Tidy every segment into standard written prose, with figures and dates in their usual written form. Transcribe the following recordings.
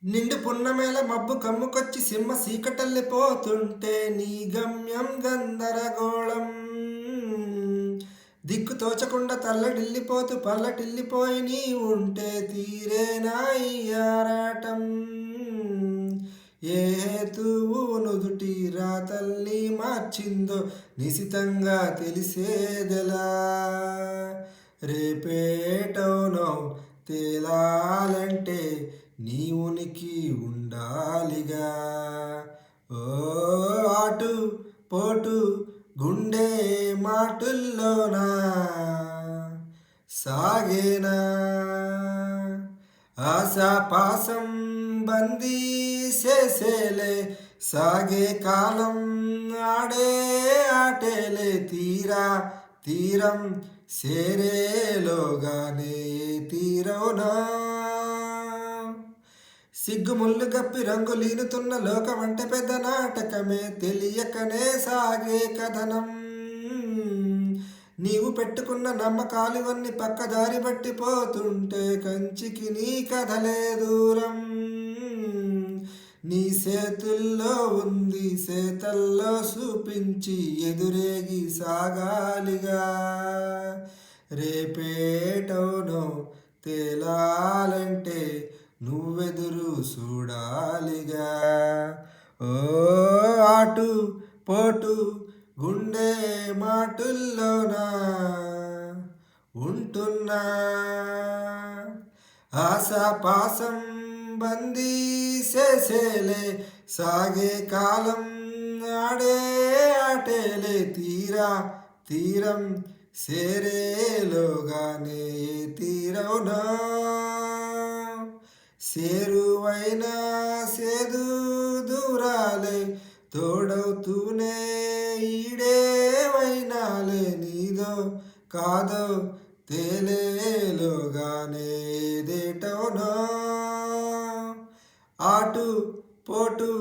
నిండు పున్నమేల మబ్బు కమ్ముకొచ్చి సింహ సీకటల్లిపోతుంటే నీ గమ్యం గందరగోళం. దిక్కు తోచకుండా తల్లడిల్లిపోతూ పల్లటిల్లిపోయి నీ ఉంటే తీరేనా ఈ ఆరాటం. ఏ హేతువు నుదుటి రాతల్ని మార్చిందో నిశితంగా తెలిసేదెలా. రేపేటవునో తేలాలంటే నీ ఉనికి ఉండాలిగా. ఓ ఆటు పోటు గుండె మాటుల్లోనా సాగేనా ఆశాపాసం బందీ చేసేలే సాగే కాలం. ఆడే ఆటేలే తీరం సేరేలోగానే తీరవునా. సిగ్గుముళ్ళు గప్పి రంగులీనుతున్న లోకమంటే పెద్ద నాటకమే తెలియకనే సాగే కథనం. నీవు పెట్టుకున్న నమ్మకాలివన్నీ పక్కదారి బట్టిపోతుంటే కంచికి నీ కథలే దూరం. నీ చేతుల్లో ఉంది చేతల్లో చూపించి ఎదురేగి సాగాలిగా. రేపేటవునో తేలాలంటే నువ్వెదురు చూడాలిగా. ఓ ఆటు పోటు గుండె మాటుల్లోనా ఉంటున్నా ఆశాపాసం బందీ చేసేలే సాగే కాలం. ఆడే ఆటేలే తీరం సేరేలోగానే తీరవునా. సేరువైనా సేదు దూరాలే తోడవుతూనే ఈడేవైనాలే నీదో కాదో తేలేలోగానే దేటవునా. ఆటు పోటు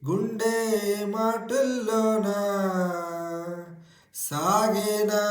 గుండె మాటుల్లోనా సాగేనా.